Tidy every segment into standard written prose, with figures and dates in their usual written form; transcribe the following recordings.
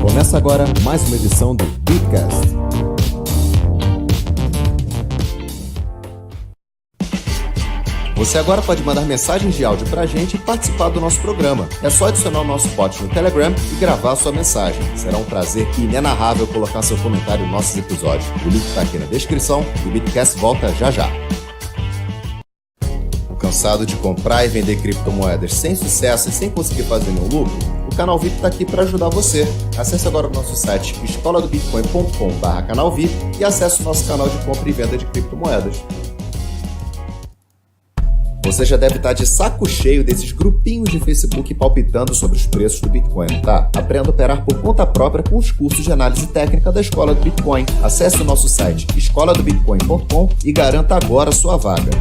Começa agora mais uma edição do Beatcast. Você agora pode mandar mensagens de áudio pra gente e participar do nosso programa. É só adicionar o nosso bot no Telegram e gravar a sua mensagem. Será um prazer inenarrável colocar seu comentário em nossos episódios. O link está aqui na descrição e o Beatcast volta já já. Cansado de comprar e vender criptomoedas sem sucesso e sem conseguir fazer nenhum lucro? O Canal VIP está aqui para ajudar você. Acesse agora o nosso site escoladobitcoin.com/canalvip e acesse o nosso canal de compra e venda de criptomoedas. Você já deve estar de saco cheio desses grupinhos de Facebook palpitando sobre os preços do Bitcoin, tá? Aprenda a operar por conta própria com os cursos de análise técnica da Escola do Bitcoin. Acesse o nosso site escoladobitcoin.com e garanta agora a sua vaga.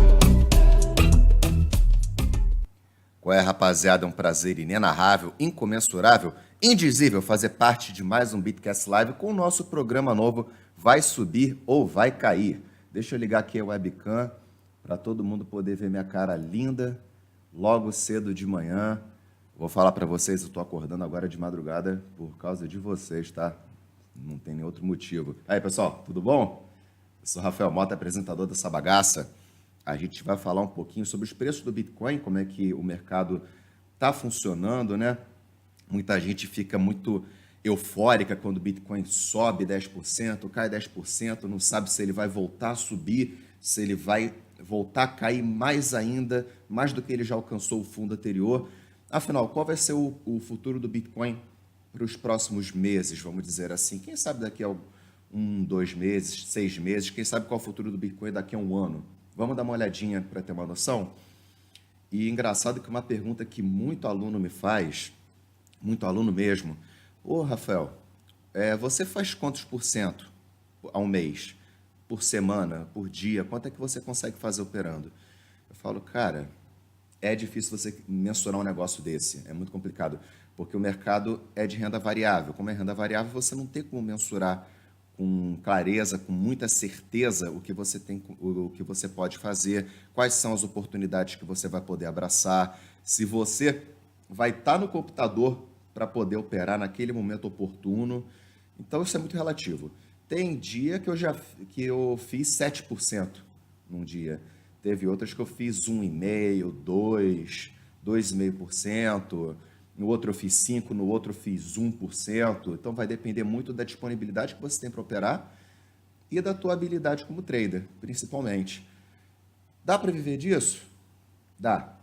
Qual é, rapaziada? É um prazer inenarrável, incomensurável, indizível fazer parte de mais um Beatcast Live com o nosso programa novo Vai Subir ou Vai Cair. Deixa eu ligar aqui a webcam para todo mundo poder ver minha cara linda logo cedo de manhã. Vou falar para vocês, eu estou acordando agora de madrugada por causa de vocês, tá? Não tem nenhum outro motivo. Aí, pessoal, tudo bom? Eu sou Rafael Mota, apresentador dessa bagaça. A gente vai falar um pouquinho sobre os preços do Bitcoin, como é que o mercado está funcionando, né? Muita gente fica muito eufórica quando o Bitcoin sobe 10%, cai 10%, não sabe se ele vai voltar a subir, se ele vai voltar a cair mais ainda, mais do que ele já alcançou o fundo anterior. Afinal, qual vai ser o futuro do Bitcoin para os próximos meses, vamos dizer assim? Quem sabe daqui a 2 meses, 6 meses, quem sabe qual é o futuro do Bitcoin daqui a 1 ano? Vamos dar uma olhadinha para ter uma noção? E engraçado que uma pergunta que muito aluno me faz, muito aluno mesmo, ô Rafael, você faz quantos por cento ao mês, por semana, por dia? Quanto é que você consegue fazer operando? Eu falo, cara, é difícil você mensurar um negócio desse, é muito complicado, porque o mercado é de renda variável. Como é renda variável, você não tem como mensurar com clareza, com muita certeza o que você pode fazer, quais são as oportunidades que você vai poder abraçar, se você vai estar no computador para poder operar naquele momento oportuno. Então isso é muito relativo. Tem dia que eu fiz 7% num dia, teve outras que eu fiz 1,5%, 2%, 2,5%. No outro eu fiz 5%, no outro eu fiz 1%. Então vai depender muito da disponibilidade que você tem para operar e da tua habilidade como trader, principalmente. Dá para viver disso? Dá.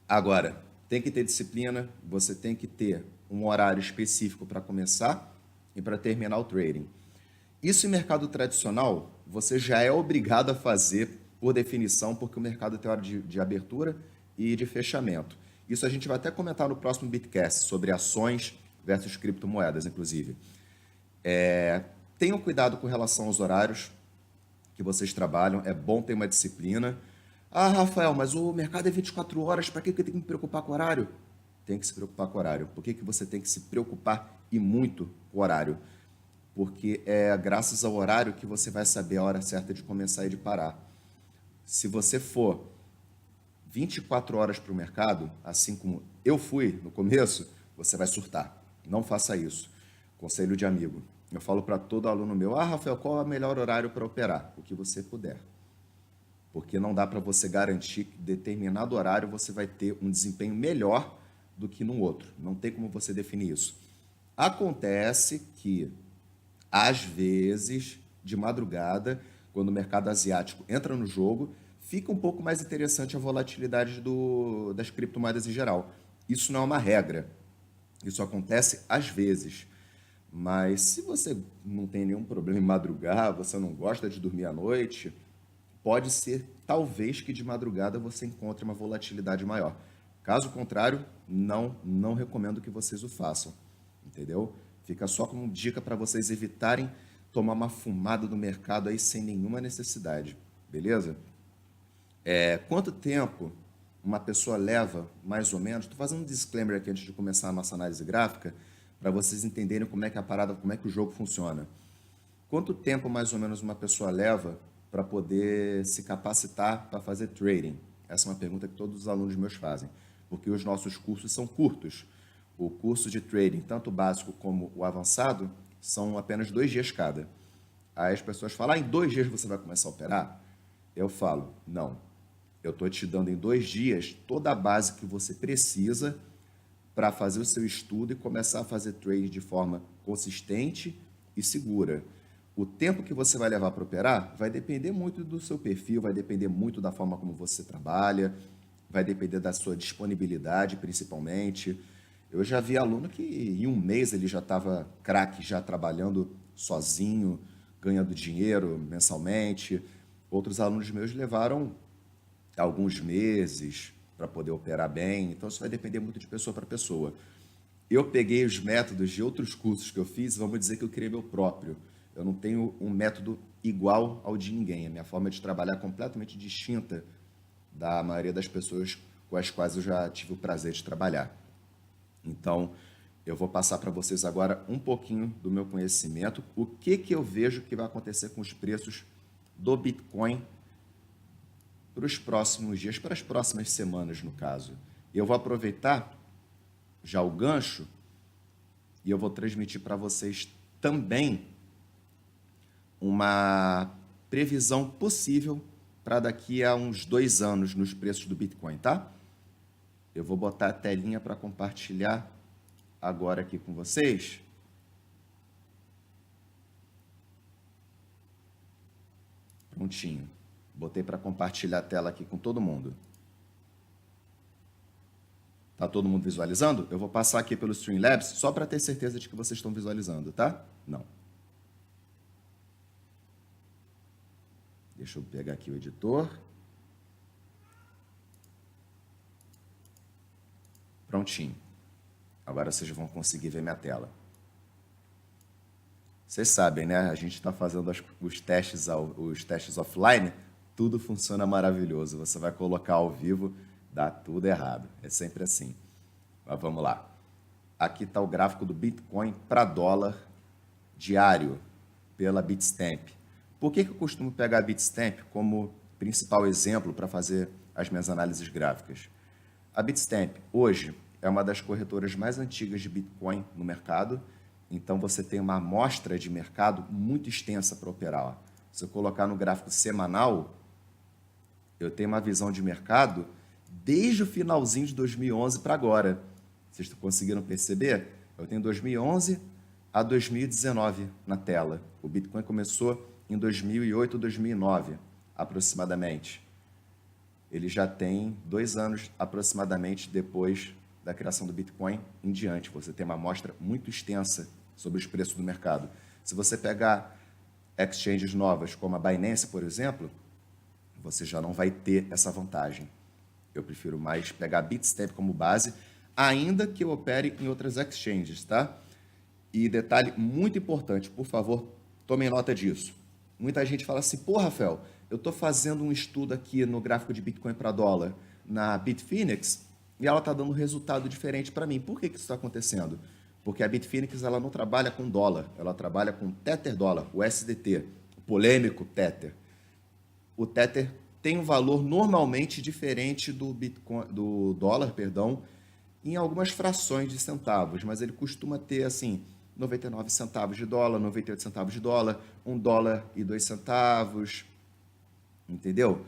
Agora, tem que ter disciplina, você tem que ter um horário específico para começar e para terminar o trading. Isso em mercado tradicional, você já é obrigado a fazer por definição, porque o mercado tem hora de abertura e de fechamento. Isso a gente vai até comentar no próximo Beatcast, sobre ações versus criptomoedas, inclusive. Tenham cuidado com relação aos horários que vocês trabalham, é bom ter uma disciplina. Ah, Rafael, mas o mercado é 24 horas, para que eu tenho que me preocupar com o horário? Tem que se preocupar com o horário. Por que você tem que se preocupar e muito com o horário? Porque é graças ao horário que você vai saber a hora certa de começar e de parar. Se você for 24 horas para o mercado, assim como eu fui no começo, você vai surtar. Não faça isso. Conselho de amigo. Eu falo para todo aluno meu, Rafael, qual é o melhor horário para operar? O que você puder. Porque não dá para você garantir que em determinado horário você vai ter um desempenho melhor do que no outro. Não tem como você definir isso. Acontece que, às vezes, de madrugada, quando o mercado asiático entra no jogo, fica um pouco mais interessante a volatilidade das criptomoedas em geral. Isso não é uma regra. Isso acontece às vezes. Mas se você não tem nenhum problema em madrugar, você não gosta de dormir à noite, pode ser talvez que de madrugada você encontre uma volatilidade maior. Caso contrário, não recomendo que vocês o façam, entendeu? Fica só como dica para vocês evitarem tomar uma fumada do mercado aí sem nenhuma necessidade, beleza? Quanto tempo uma pessoa leva, mais ou menos? Estou fazendo um disclaimer aqui antes de começar a nossa análise gráfica, para vocês entenderem como é que a parada, como é que o jogo funciona. Quanto tempo mais ou menos uma pessoa leva para poder se capacitar para fazer trading? Essa é uma pergunta que todos os alunos meus fazem, porque os nossos cursos são curtos. O curso de trading, tanto o básico como o avançado, são apenas 2 dias cada. Aí as pessoas falam, em 2 dias você vai começar a operar? Eu falo, não. Eu estou te dando em 2 dias toda a base que você precisa para fazer o seu estudo e começar a fazer trade de forma consistente e segura. O tempo que você vai levar para operar vai depender muito do seu perfil, vai depender muito da forma como você trabalha, vai depender da sua disponibilidade, principalmente. Eu já vi aluno que em um mês ele já estava craque, já trabalhando sozinho, ganhando dinheiro mensalmente. Outros alunos meus levaram alguns meses para poder operar bem. Então, isso vai depender muito de pessoa para pessoa. Eu peguei os métodos de outros cursos que eu fiz, vamos dizer que eu criei meu próprio. Eu não tenho um método igual ao de ninguém. A minha forma de trabalhar é completamente distinta da maioria das pessoas com as quais eu já tive o prazer de trabalhar. Então, eu vou passar para vocês agora um pouquinho do meu conhecimento, o que eu vejo que vai acontecer com os preços do Bitcoin para os próximos dias, para as próximas semanas, no caso. E eu vou aproveitar já o gancho e eu vou transmitir para vocês também uma previsão possível para daqui a uns 2 anos nos preços do Bitcoin, tá? Eu vou botar a telinha para compartilhar agora aqui com vocês. Prontinho. Botei para compartilhar a tela aqui com todo mundo. Tá todo mundo visualizando? Eu vou passar aqui pelo Streamlabs só para ter certeza de que vocês estão visualizando, tá? Não. Deixa eu pegar aqui o editor. Prontinho. Agora vocês vão conseguir ver minha tela. Vocês sabem, né? A gente está fazendo os testes offline, tudo funciona maravilhoso. Você vai colocar ao vivo, dá tudo errado. É sempre assim. Mas vamos lá. Aqui está o gráfico do Bitcoin para dólar diário pela Bitstamp. Por que eu costumo pegar a Bitstamp como principal exemplo para fazer as minhas análises gráficas? A Bitstamp, hoje, é uma das corretoras mais antigas de Bitcoin no mercado, então você tem uma amostra de mercado muito extensa para operar. Se eu colocar no gráfico semanal, eu tenho uma visão de mercado desde o finalzinho de 2011 para agora. Vocês conseguiram perceber? Eu tenho 2011 a 2019 na tela. O Bitcoin começou em 2008, 2009, aproximadamente. Ele já tem 2 anos aproximadamente depois da criação do Bitcoin em diante. Você tem uma amostra muito extensa sobre os preços do mercado. Se você pegar exchanges novas, como a Binance, por exemplo, você já não vai ter essa vantagem. Eu prefiro mais pegar a Bitstamp como base, ainda que eu opere em outras exchanges, tá? E detalhe muito importante, por favor, tomem nota disso. Muita gente fala assim, pô, Rafael, eu estou fazendo um estudo aqui no gráfico de Bitcoin para dólar na Bitfinex e ela está dando um resultado diferente para mim. Por que isso está acontecendo? Porque a Bitfinex ela não trabalha com dólar, ela trabalha com Tether dólar, o SDT, o polêmico Tether. O Tether tem um valor normalmente diferente do Bitcoin, do dólar, perdão, em algumas frações de centavos, mas ele costuma ter assim 99 centavos de dólar, 98 centavos de dólar, $1,02, entendeu?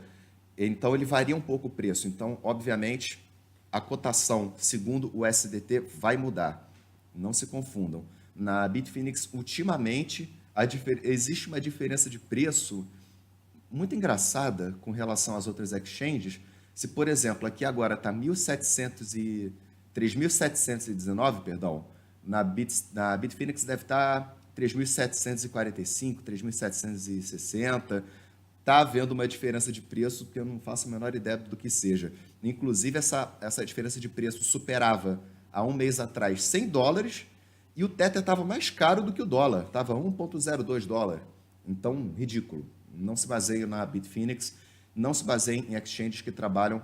Então ele varia um pouco o preço. Então, obviamente, a cotação segundo o SDT vai mudar. Não se confundam. Na Bitfinex, ultimamente, existe uma diferença de preço muito engraçada com relação às outras exchanges. Se, por exemplo, aqui agora está 3.719, perdão, Na Bitfinex deve estar 3.745, 3.760. Está havendo uma diferença de preço que eu não faço a menor ideia do que seja. Inclusive, essa diferença de preço superava, há um mês atrás, $100, e o Tether estava mais caro do que o dólar. Estava 1,02 dólar. Então, ridículo. Não se baseie na Bitfinex, não se baseie em exchanges que trabalham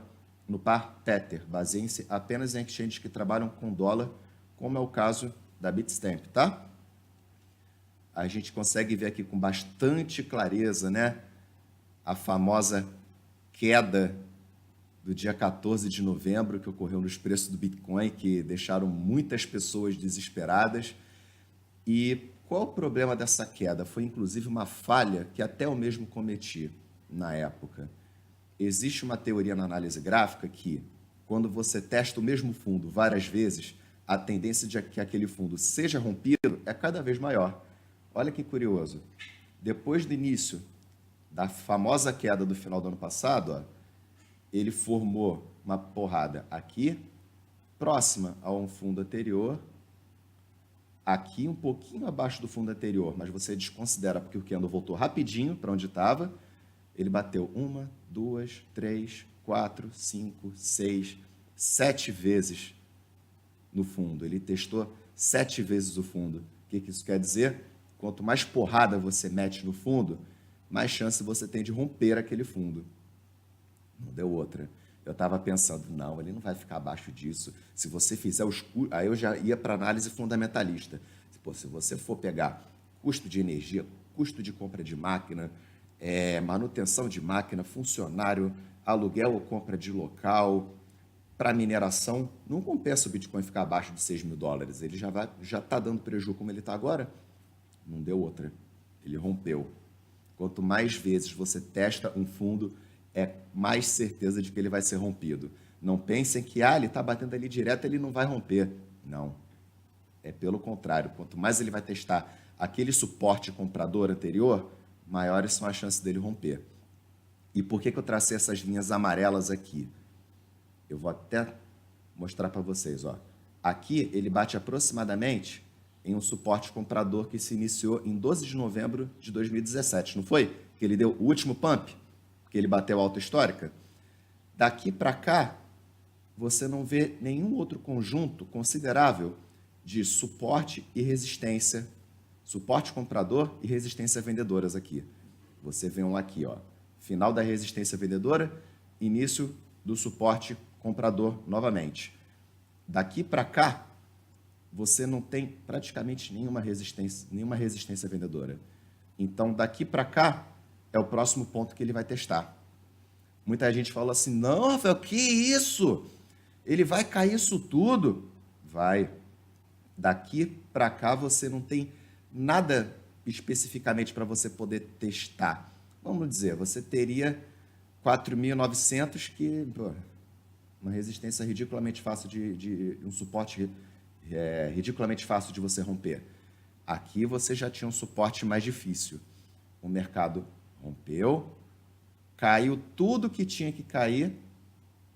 no par Tether. Baseiem-se apenas em exchanges que trabalham com dólar, como é o caso da Bitstamp, tá? A gente consegue ver aqui com bastante clareza, né? A famosa queda do dia 14 de novembro, que ocorreu nos preços do Bitcoin, que deixaram muitas pessoas desesperadas. E qual o problema dessa queda? Foi inclusive uma falha que até eu mesmo cometi na época. Existe uma teoria na análise gráfica que, quando você testa o mesmo fundo várias vezes, a tendência de que aquele fundo seja rompido é cada vez maior. Olha que curioso. Depois do início da famosa queda do final do ano passado, ó, ele formou uma porrada aqui, próxima a um fundo anterior, aqui um pouquinho abaixo do fundo anterior, mas você desconsidera porque o candle voltou rapidinho para onde estava. Ele bateu 1, 2, 3, 4, 5, 6, 7 vezes no fundo. Ele testou 7 vezes o fundo. O que isso quer dizer? Quanto mais porrada você mete no fundo, mais chance você tem de romper aquele fundo. Não deu outra. Eu estava pensando, não, ele não vai ficar abaixo disso. Se você fizer os custos... Aí eu já ia para análise fundamentalista. Pô, se você for pegar custo de energia, custo de compra de máquina, manutenção de máquina, funcionário, aluguel ou compra de local, para mineração, não compensa o Bitcoin ficar abaixo de $6.000. Ele já está dando prejuízo como ele está agora. Não deu outra. Ele rompeu. Quanto mais vezes você testa um fundo, é mais certeza de que ele vai ser rompido. Não pensem que ele está batendo ali direto, ele não vai romper. Não. É pelo contrário. Quanto mais ele vai testar aquele suporte comprador anterior, maiores são as chances dele romper. E por que eu tracei essas linhas amarelas aqui? Eu vou até mostrar para vocês. Ó. Aqui ele bate aproximadamente em um suporte comprador que se iniciou em 12 de novembro de 2017, não foi? Que ele deu o último pump, que ele bateu alta histórica. Daqui para cá, você não vê nenhum outro conjunto considerável de suporte e resistência, suporte comprador e resistência vendedoras aqui. Você vê um aqui, ó, final da resistência vendedora, início do suporte comprador novamente. Daqui para cá, você não tem praticamente nenhuma resistência vendedora. Então, daqui para cá, é o próximo ponto que ele vai testar. Muita gente fala assim, não, Rafael, que isso? Ele vai cair isso tudo? Vai. Daqui para cá, você não tem nada especificamente para você poder testar. Vamos dizer, você teria 4.900, que uma resistência ridiculamente fácil um suporte ridiculamente fácil de você romper. Aqui você já tinha um suporte mais difícil. O mercado rompeu, caiu tudo que tinha que cair,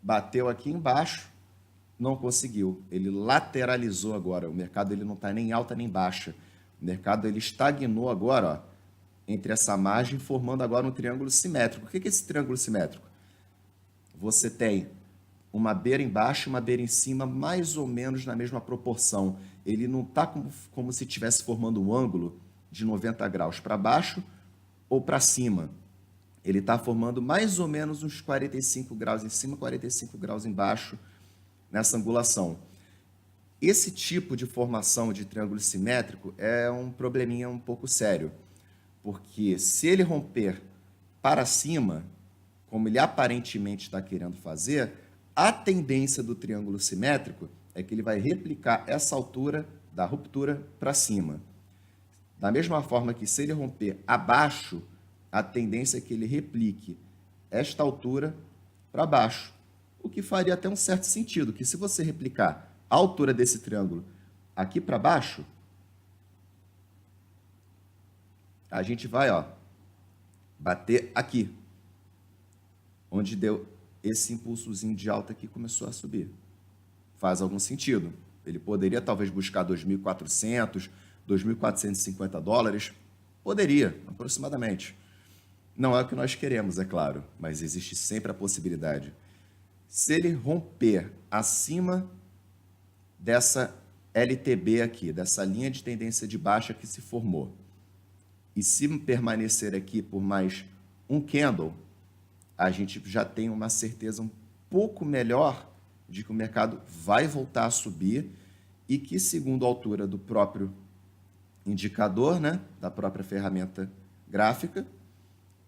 bateu aqui embaixo, não conseguiu. Ele lateralizou agora. O mercado ele não está nem alta nem baixa. O mercado ele estagnou agora, ó, entre essa margem, formando agora um triângulo simétrico. O que é esse triângulo simétrico? Você tem uma beira embaixo e uma beira em cima, mais ou menos na mesma proporção. Ele não está como se estivesse formando um ângulo de 90 graus para baixo ou para cima. Ele está formando mais ou menos uns 45 graus em cima, 45 graus embaixo nessa angulação. Esse tipo de formação de triângulo simétrico é um probleminha um pouco sério, porque se ele romper para cima, como ele aparentemente está querendo fazer, a tendência do triângulo simétrico é que ele vai replicar essa altura da ruptura para cima. Da mesma forma que se ele romper abaixo, a tendência é que ele replique esta altura para baixo. O que faria até um certo sentido, que se você replicar a altura desse triângulo aqui para baixo, a gente vai, ó, bater aqui, onde deu esse impulsozinho de alta aqui começou a subir. Faz algum sentido? Ele poderia talvez buscar 2.400, 2.450 dólares. Poderia, aproximadamente. Não é o que nós queremos, é claro, mas existe sempre a possibilidade. Se ele romper acima dessa LTB aqui, dessa linha de tendência de baixa que se formou, e se permanecer aqui por mais um candle, a gente já tem uma certeza um pouco melhor de que o mercado vai voltar a subir e que, segundo a altura do próprio indicador, né, da própria ferramenta gráfica,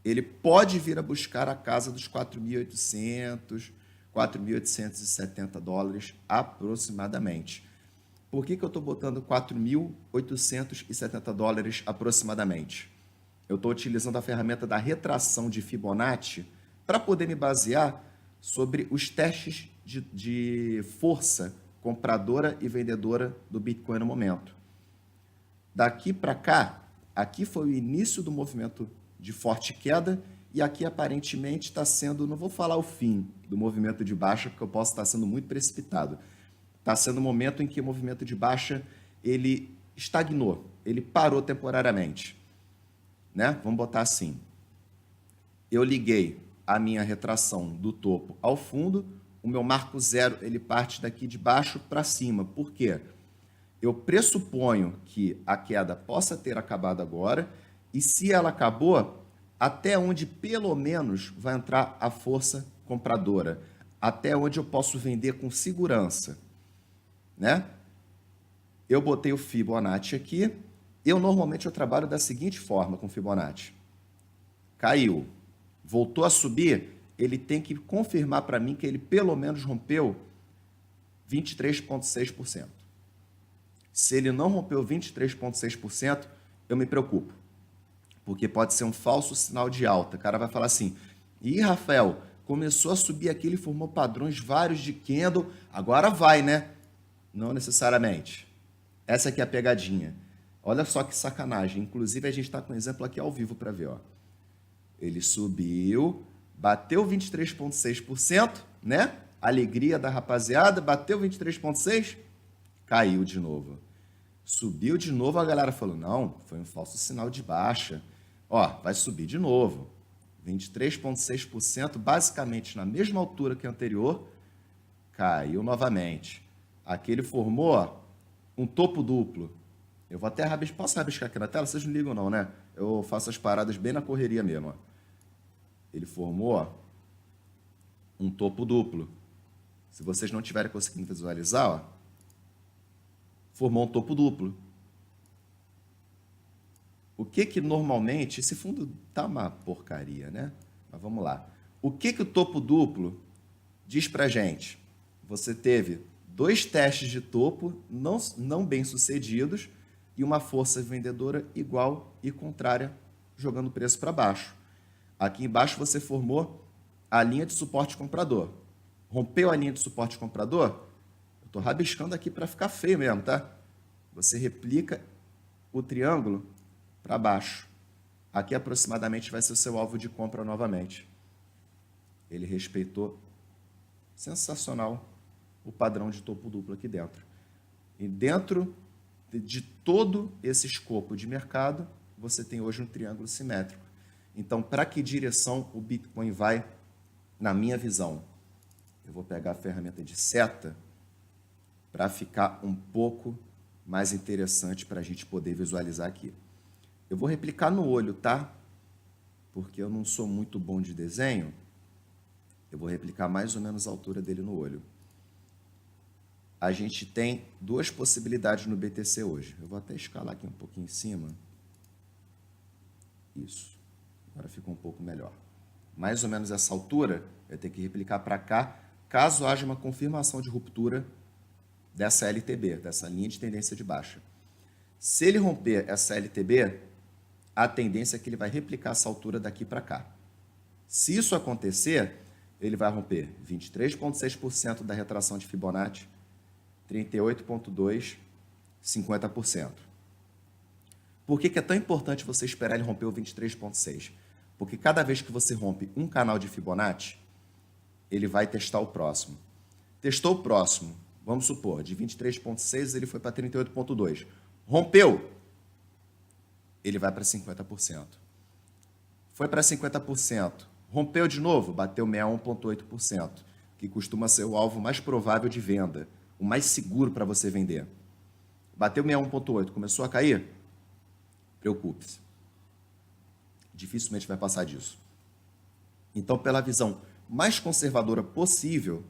ele pode vir a buscar a casa dos 4.800, 4.870 dólares aproximadamente. Por que eu estou botando 4.870 dólares aproximadamente? Eu estou utilizando a ferramenta da retração de Fibonacci para poder me basear sobre os testes de força compradora e vendedora do Bitcoin no momento. Daqui para cá, aqui foi o início do movimento de forte queda e aqui aparentemente está sendo, não vou falar o fim do movimento de baixa, porque eu posso estar sendo muito precipitado. Está sendo um momento em que o movimento de baixa ele estagnou, ele parou temporariamente, né? Vamos botar assim. Eu liguei a minha retração do topo ao fundo, o meu marco zero ele parte daqui de baixo para cima. Por quê? Eu pressuponho que a queda possa ter acabado agora e se ela acabou, até onde pelo menos vai entrar a força compradora, até onde eu posso vender com segurança, né? Eu botei o Fibonacci aqui. Eu normalmente trabalho da seguinte forma com Fibonacci. Caiu, voltou a subir, ele tem que confirmar para mim que ele pelo menos rompeu 23,6%. Se ele não rompeu 23,6%, eu me preocupo, porque pode ser um falso sinal de alta. O cara vai falar assim, ih, Rafael, começou a subir aqui, ele formou padrões vários de candle, agora vai, né? Não necessariamente. Essa aqui é a pegadinha. Olha só que sacanagem. Inclusive, a gente está com um exemplo aqui ao vivo para ver. Ó. Ele subiu, bateu 23,6%, né? Alegria da rapaziada, bateu 23,6%, caiu de novo. Subiu de novo, a galera falou, não, foi um falso sinal de baixa. Ó, vai subir de novo. 23,6%, basicamente na mesma altura que a anterior, caiu novamente. Aqui ele formou ó, um topo duplo. Eu vou até rabiscar, posso rabiscar aqui na tela? Vocês não ligam não, né? Eu faço as paradas bem na correria mesmo. Ó. Ele formou ó, um topo duplo. Se vocês não tiverem conseguindo visualizar, ó, formou um topo duplo. O que normalmente... Esse fundo tá uma porcaria, né? Mas vamos lá. O que o topo duplo diz pra gente? Você teve 2 testes de topo não bem sucedidos e uma força vendedora igual e contrária, jogando o preço para baixo. Aqui embaixo você formou a linha de suporte comprador. Rompeu a linha de suporte comprador? Eu estou rabiscando aqui para ficar feio mesmo, tá? Você replica o triângulo para baixo. Aqui aproximadamente vai ser o seu alvo de compra novamente. Ele respeitou, sensacional, o padrão de topo duplo aqui dentro. E dentro de todo esse escopo de mercado, você tem hoje um triângulo simétrico. Então, para que direção o Bitcoin vai, na minha visão? Eu vou pegar a ferramenta de seta para ficar um pouco mais interessante para a gente poder visualizar aqui. Eu vou replicar no olho, tá? Porque eu não sou muito bom de desenho. Eu vou replicar mais ou menos a altura dele no olho. A gente tem 2 possibilidades no BTC hoje. Eu vou até escalar aqui um pouquinho em cima. Isso. Agora fica um pouco melhor. Mais ou menos essa altura, eu tenho que replicar para cá, caso haja uma confirmação de ruptura dessa LTB, dessa linha de tendência de baixa. Se ele romper essa LTB, a tendência é que ele vai replicar essa altura daqui para cá. Se isso acontecer, ele vai romper 23,6% da retração de Fibonacci, 38,2%, 50%. Por que é tão importante você esperar ele romper o 23,6%? Porque cada vez que você rompe um canal de Fibonacci, ele vai testar o próximo. Testou o próximo, Vamos supor, de 23,6 ele foi para 38,2. Rompeu, ele vai para 50%. Foi para 50%. Rompeu de novo, bateu 61,8%, que costuma ser o alvo mais provável de venda, o mais seguro para você vender. Bateu 61,8%, começou a cair? Preocupe-se. Dificilmente vai passar disso. Então, pela visão mais conservadora possível,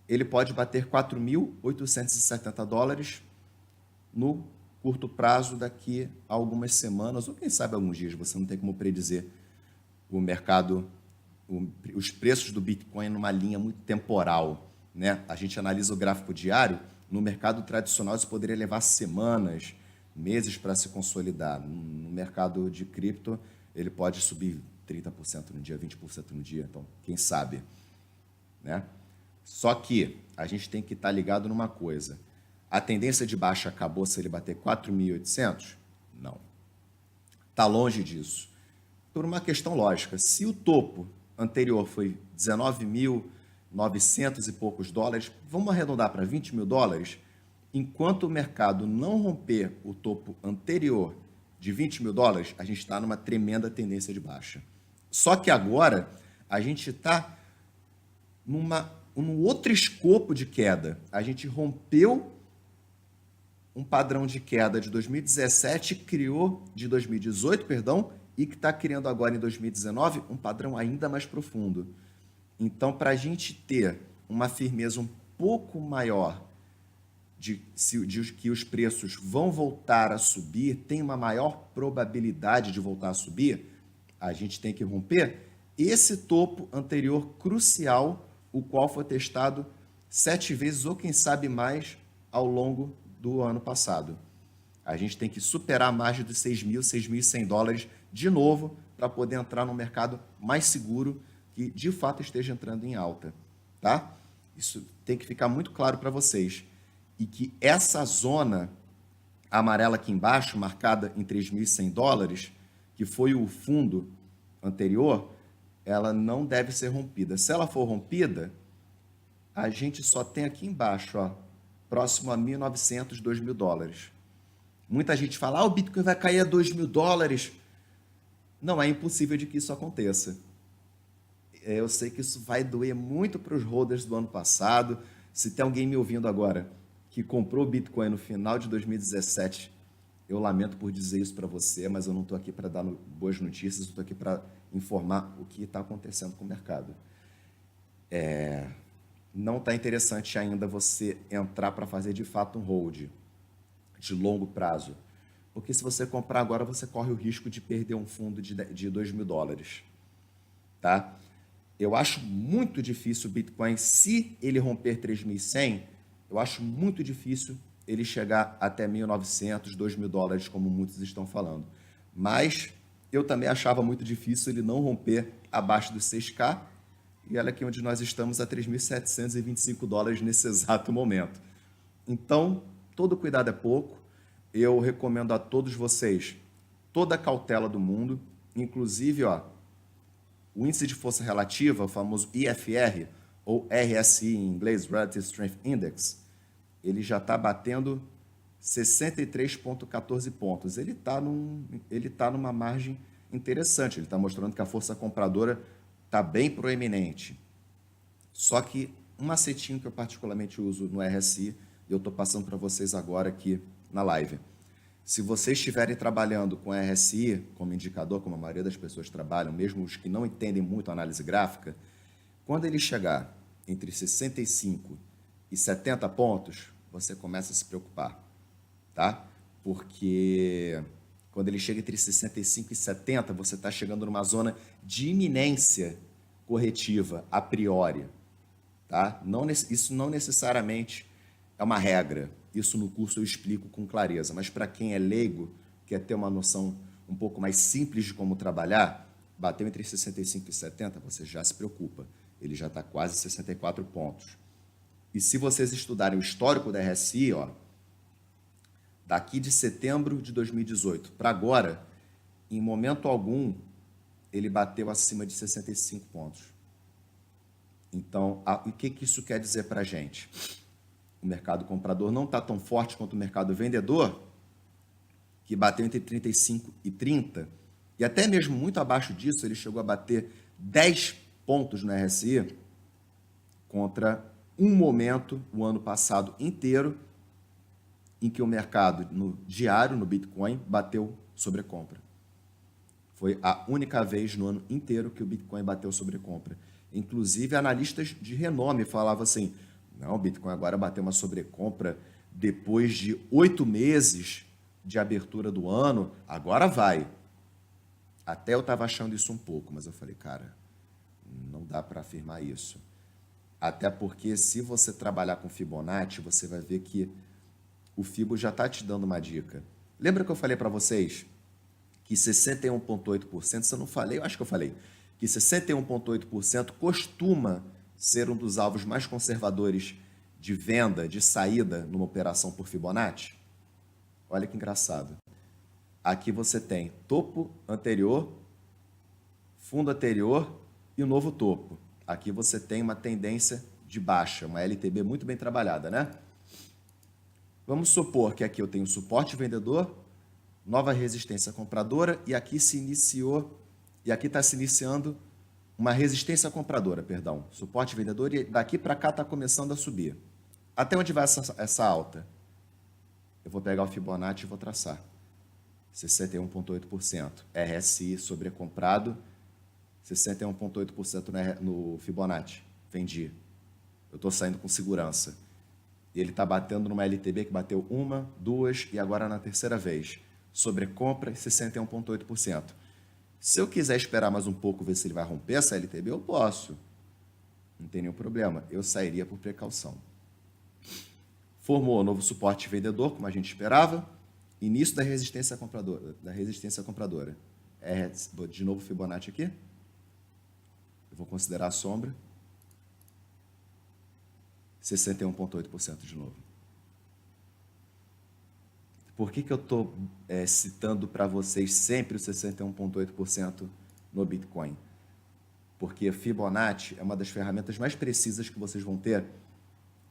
ele pode bater 4.870 dólares no curto prazo daqui a algumas semanas, ou quem sabe alguns dias, você não tem como predizer o mercado, os preços do Bitcoin numa linha muito temporal, né? A gente analisa o gráfico diário, no mercado tradicional isso poderia levar semanas, meses para se consolidar. No mercado de cripto, ele pode subir 30% no dia, 20% no dia, então quem sabe, né? Só que a gente tem que estar ligado numa coisa. A tendência de baixa acabou se ele bater 4.800? Não. Está longe disso. Por uma questão lógica. Se o topo anterior foi 19.900 e poucos dólares, vamos arredondar para 20 mil dólares, enquanto o mercado não romper o topo anterior de 20 mil dólares, a gente está numa tremenda tendência de baixa. Só que agora a gente está num outro escopo de queda. A gente rompeu um padrão de queda de 2017, criou de 2018, perdão, e que está criando agora em 2019 um padrão ainda mais profundo. Então, para a gente ter uma firmeza um pouco maior de que os preços vão voltar a subir, tem uma maior probabilidade de voltar a subir, a gente tem que romper esse topo anterior crucial, o qual foi testado 7 vezes ou quem sabe mais ao longo do ano passado. A gente tem que superar a margem dos 6.000, 6.100 dólares de novo para poder entrar num mercado mais seguro que de fato esteja entrando em alta, tá? Isso tem que ficar muito claro para vocês. E que essa zona amarela aqui embaixo, marcada em 3.100 dólares, que foi o fundo anterior, ela não deve ser rompida. Se ela for rompida, a gente só tem aqui embaixo, ó, próximo a 1.900, 2.000 dólares. Muita gente fala, o Bitcoin vai cair a 2.000 dólares. Não, é impossível de que isso aconteça. Eu sei que isso vai doer muito para os holders do ano passado. Se tem alguém me ouvindo agora que comprou Bitcoin no final de 2017, eu lamento por dizer isso para você, mas eu não estou aqui para dar boas notícias, eu estou aqui para informar o que está acontecendo com o mercado. Não está interessante ainda você entrar para fazer de fato um hold de longo prazo, porque se você comprar agora, você corre o risco de perder um fundo de 2.000 dólares, tá? Eu acho muito difícil o Bitcoin, se ele romper 3.100, eu acho muito difícil ele chegar até 1.900, 2.000 dólares, como muitos estão falando. Mas eu também achava muito difícil ele não romper abaixo dos 6K, e olha aqui onde nós estamos a 3.725 dólares nesse exato momento. Então, todo cuidado é pouco. Eu recomendo a todos vocês toda a cautela do mundo, inclusive, o índice de força relativa, o famoso IFR, ou RSI em inglês, Relative Strength Index, ele já está batendo 63,14 pontos. Ele está numa margem interessante, ele está mostrando que a força compradora está bem proeminente. Só que um macetinho que eu particularmente uso no RSI, e eu estou passando para vocês agora aqui na live. Se vocês estiverem trabalhando com RSI como indicador, como a maioria das pessoas trabalham, mesmo os que não entendem muito a análise gráfica, quando ele chegar entre 65 e 70 pontos, você começa a se preocupar, tá? Porque quando ele chega entre 65 e 70, você está chegando numa zona de iminência corretiva, a priori, tá? Isso não necessariamente é uma regra. Isso no curso eu explico com clareza, mas para quem é leigo, quer ter uma noção um pouco mais simples de como trabalhar, bateu entre 65 e 70, você já se preocupa. Ele já está quase 64 pontos. E se vocês estudarem o histórico da RSI, daqui de setembro de 2018 para agora, em momento algum, ele bateu acima de 65 pontos. Então, o que isso quer dizer para a gente? o mercado comprador não está tão forte quanto o mercado vendedor, que bateu entre 35 e 30, e até mesmo muito abaixo disso, ele chegou a bater 10 pontos no RSI, contra um momento, o ano passado inteiro, em que o mercado no diário, no Bitcoin, bateu sobrecompra. Foi a única vez no ano inteiro que o Bitcoin bateu sobrecompra. Inclusive, analistas de renome falavam assim, não, o Bitcoin agora bateu uma sobrecompra depois de 8 meses de abertura do ano, agora vai. Até eu estava achando isso um pouco, mas eu falei, cara, não dá para afirmar isso. Até porque se você trabalhar com Fibonacci, você vai ver que o Fibo já está te dando uma dica. Lembra que eu falei para vocês que 61,8%, se eu não falei, eu acho que eu falei, que 61,8% costuma ser um dos alvos mais conservadores de venda, de saída numa operação por Fibonacci? Olha que engraçado. Aqui você tem topo anterior, fundo anterior e o novo topo. Aqui você tem uma tendência de baixa, uma LTB muito bem trabalhada, né? Vamos supor que aqui eu tenho suporte vendedor, nova resistência compradora, e aqui está se iniciando uma resistência compradora, perdão. Suporte vendedor, e daqui para cá está começando a subir. Até onde vai essa alta? Eu vou pegar o Fibonacci e vou traçar. 61,8%. RSI sobrecomprado, 61,8% no Fibonacci. Vendi. Eu estou saindo com segurança. Ele está batendo numa LTB que bateu uma, duas e agora na terceira vez. Sobrecompra, 61,8%. Se eu quiser esperar mais um pouco, ver se ele vai romper essa LTB, eu posso. Não tem nenhum problema. Eu sairia por precaução. Formou novo suporte vendedor, como a gente esperava. Início da resistência compradora. De novo Fibonacci aqui. Eu vou considerar a sombra. 61,8% de novo. Por que eu estou citando para vocês sempre o 61,8% no Bitcoin? Porque Fibonacci é uma das ferramentas mais precisas que vocês vão ter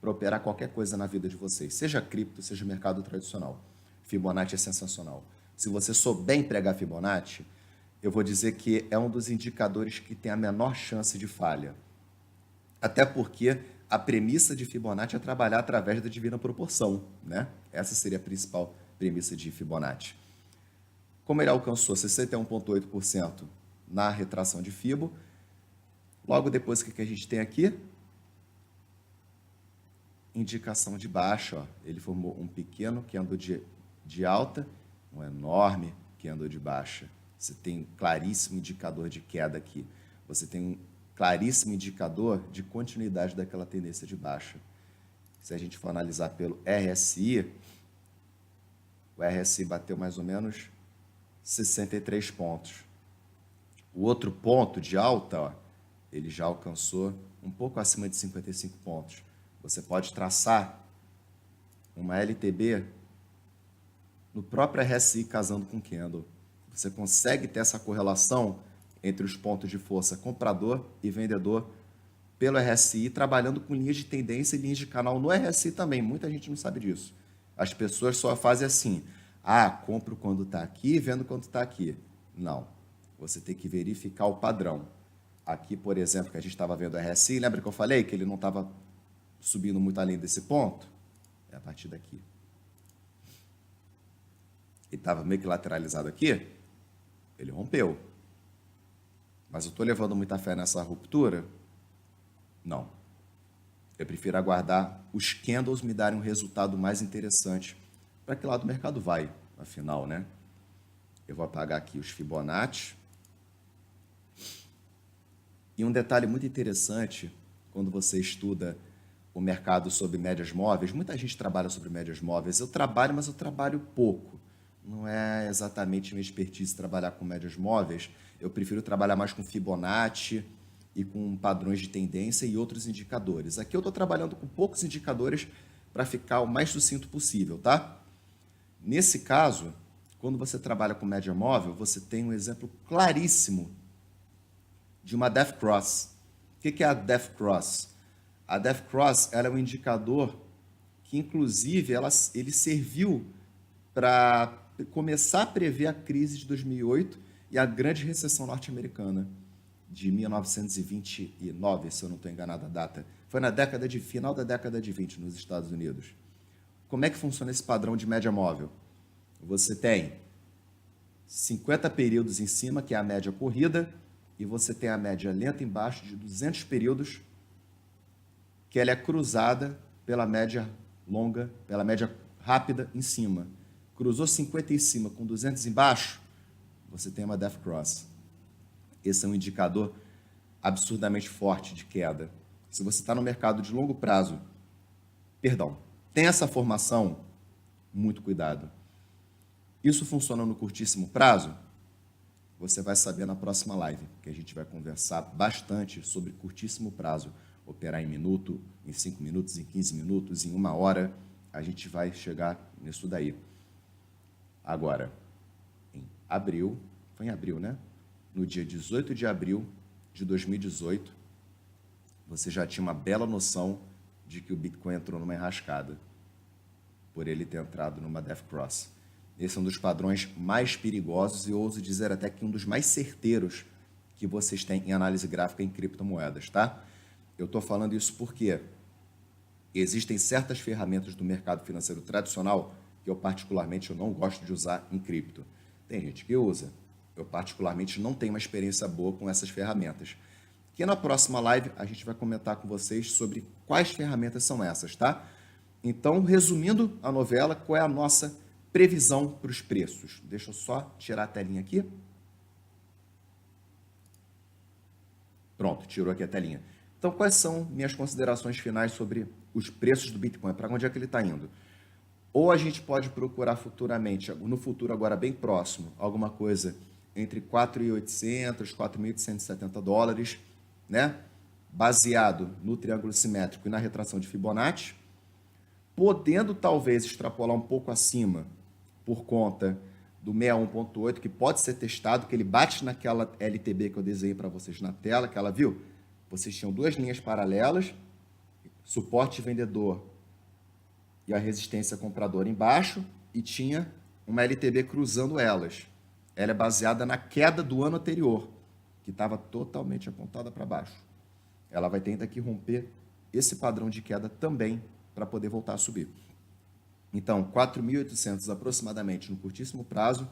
para operar qualquer coisa na vida de vocês, seja cripto, seja mercado tradicional. Fibonacci é sensacional. Se você souber empregar Fibonacci, eu vou dizer que é um dos indicadores que tem a menor chance de falha. Até porque a premissa de Fibonacci é trabalhar através da divina proporção, né? Essa seria a principal premissa de Fibonacci. Como ele alcançou 61,8% na retração de Fibo, logo depois, o que a gente tem aqui? Indicação de baixa. Ó. Ele formou um pequeno candle de alta, um enorme candle de baixa. Você tem um claríssimo indicador de queda aqui. Você tem um claríssimo indicador de continuidade daquela tendência de baixa. Se a gente for analisar pelo RSI, o RSI bateu mais ou menos 63 pontos. O outro ponto de alta, ó, ele já alcançou um pouco acima de 55 pontos. Você pode traçar uma LTB no próprio RSI casando com candle. Você consegue ter essa correlação entre os pontos de força comprador e vendedor pelo RSI, trabalhando com linhas de tendência e linhas de canal no RSI também. Muita gente não sabe disso. As pessoas só fazem assim, compro quando está aqui, vendo quando está aqui. Não, você tem que verificar o padrão. Aqui, por exemplo, que a gente estava vendo o RSI, lembra que eu falei que ele não estava subindo muito além desse ponto? É a partir daqui. Ele estava meio que lateralizado aqui, ele rompeu. Mas eu estou levando muita fé nessa ruptura? Não. Eu prefiro aguardar os candles me darem um resultado mais interessante. Para que lado o mercado vai, afinal, né? Eu vou apagar aqui os Fibonacci. E um detalhe muito interessante, quando você estuda o mercado sobre médias móveis, muita gente trabalha sobre médias móveis. Eu trabalho, mas eu trabalho pouco. Não é exatamente minha expertise trabalhar com médias móveis. Eu prefiro trabalhar mais com Fibonacci e com padrões de tendência e outros indicadores. Aqui eu estou trabalhando com poucos indicadores para ficar o mais sucinto possível, tá? Nesse caso, quando você trabalha com média móvel, você tem um exemplo claríssimo de uma Death Cross. O que é a Death Cross? A Death Cross ela é um indicador que que inclusive ele serviu para começar a prever a crise de 2008 e a grande recessão norte-americana de 1929, se eu não estou enganado a data. Foi na final da década de 20 nos Estados Unidos. Como é que funciona esse padrão de média móvel? Você tem 50 períodos em cima, que é a média corrida, e você tem a média lenta embaixo de 200 períodos, que ela é cruzada pela média longa, pela média rápida em cima. Cruzou 50 em cima com 200 embaixo, você tem uma death cross. Esse é um indicador absurdamente forte de queda. Se você está no mercado de longo prazo, tem essa formação, muito cuidado. Isso funciona no curtíssimo prazo? Você vai saber na próxima live, que a gente vai conversar bastante sobre curtíssimo prazo. Operar em minuto, em 5 minutos, em 15 minutos, em 1 hora. A gente vai chegar nisso daí. Agora, foi em abril, né? No dia 18 de abril de 2018, você já tinha uma bela noção de que o Bitcoin entrou numa enrascada, por ele ter entrado numa death cross. Esse é um dos padrões mais perigosos e ouso dizer até que um dos mais certeiros que vocês têm em análise gráfica em criptomoedas, tá? Eu estou falando isso porque existem certas ferramentas do mercado financeiro tradicional que eu particularmente não gosto de usar em cripto. Tem gente que usa. Eu particularmente não tenho uma experiência boa com essas ferramentas. Que na próxima live a gente vai comentar com vocês sobre quais ferramentas são essas, tá? Então, resumindo a novela, qual é a nossa previsão para os preços? Deixa eu só tirar a telinha aqui. Pronto, tirou aqui a telinha. Então, quais são minhas considerações finais sobre os preços do Bitcoin? Para onde é que ele está indo? Ou a gente pode procurar futuramente, no futuro agora bem próximo, alguma coisa entre 4.800, 4.870 dólares, né? Baseado no triângulo simétrico e na retração de Fibonacci, podendo talvez extrapolar um pouco acima por conta do 61.8, que pode ser testado, que ele bate naquela LTB que eu desenhei para vocês na tela, que ela viu? Vocês tinham duas linhas paralelas, suporte vendedor e a resistência compradora embaixo, e tinha uma LTB cruzando elas. Ela é baseada na queda do ano anterior, que estava totalmente apontada para baixo. Ela vai ter que romper esse padrão de queda também para poder voltar a subir. Então, 4.800 aproximadamente no curtíssimo prazo.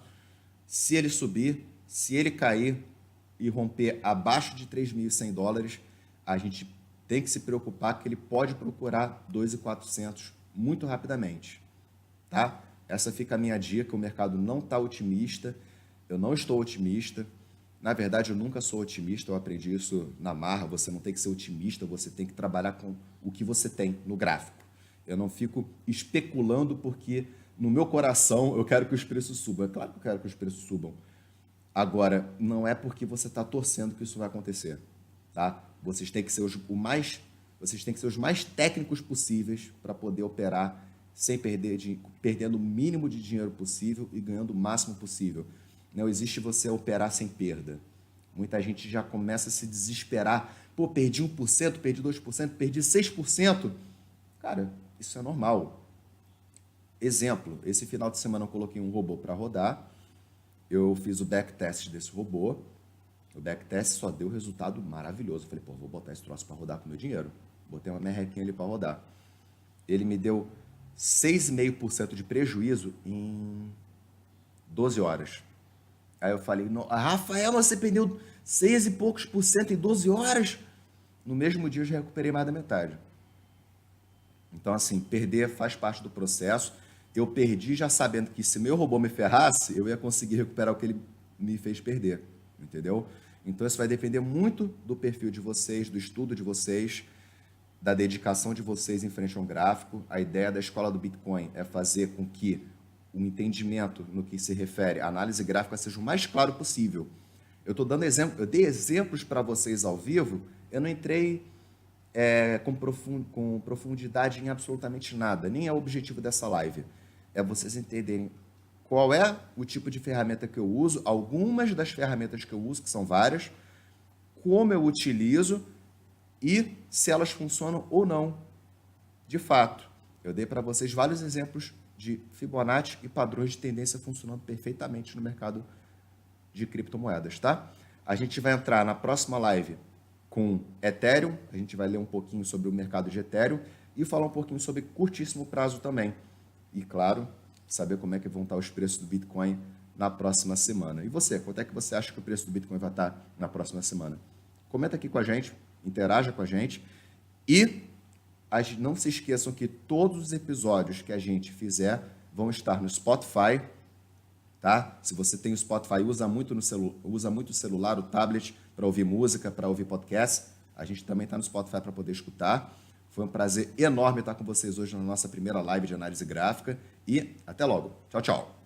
Se ele subir, se ele cair e romper abaixo de 3.100 dólares, a gente tem que se preocupar que ele pode procurar 2.400 muito rapidamente, tá? Essa fica a minha dica. O mercado não está otimista, eu não estou otimista. Na verdade, eu nunca sou otimista, eu aprendi isso na marra. Você não tem que ser otimista, você tem que trabalhar com o que você tem no gráfico. Eu não fico especulando porque no meu coração eu quero que os preços subam. É claro que eu quero que os preços subam. Agora, não é porque você está torcendo que isso vai acontecer, tá? Vocês têm que ser os mais técnicos possíveis para poder operar sem perdendo o mínimo de dinheiro possível e ganhando o máximo possível. Não existe você operar sem perda. Muita gente já começa a se desesperar. Pô, perdi 1%, perdi 2%, perdi 6%. Cara, isso é normal. Exemplo, esse final de semana eu coloquei um robô para rodar. Eu fiz o backtest desse robô. O backtest só deu resultado maravilhoso. Eu falei, pô, vou botar esse troço para rodar com meu dinheiro. Botei uma merrequinha ali para rodar. Ele me deu 6,5% de prejuízo em 12 horas. Aí eu falei, Rafael, você perdeu 6 e poucos por cento em 12 horas? No mesmo dia eu já recuperei mais da metade. Então, assim, perder faz parte do processo. Eu perdi já sabendo que se meu robô me ferrasse, eu ia conseguir recuperar o que ele me fez perder, entendeu? Então, isso vai depender muito do perfil de vocês, do estudo de vocês, da dedicação de vocês em frente a um gráfico. A ideia da escola do Bitcoin é fazer com que o entendimento no que se refere à análise gráfica seja o mais claro possível. Eu estou dando exemplo, eu dei exemplos para vocês ao vivo, eu não entrei com profundidade em absolutamente nada, nem é o objetivo dessa live. É vocês entenderem qual é o tipo de ferramenta que eu uso, algumas das ferramentas que eu uso, que são várias, como eu utilizo e se elas funcionam ou não, de fato. eu dei para vocês vários exemplos de Fibonacci e padrões de tendência funcionando perfeitamente no mercado de criptomoedas, tá? A gente vai entrar na próxima live com Ethereum, a gente vai ler um pouquinho sobre o mercado de Ethereum e falar um pouquinho sobre curtíssimo prazo também. E, claro, saber como é que vão estar os preços do Bitcoin na próxima semana. E você, quanto é que você acha que o preço do Bitcoin vai estar na próxima semana? Comenta aqui com a gente, interaja com a gente e não se esqueçam que todos os episódios que a gente fizer vão estar no Spotify, tá? Se você tem o Spotify, usa muito o celular, o tablet para ouvir música, para ouvir podcast. A gente também está no Spotify para poder escutar. Foi um prazer enorme estar com vocês hoje na nossa primeira live de análise gráfica e até logo. Tchau, tchau.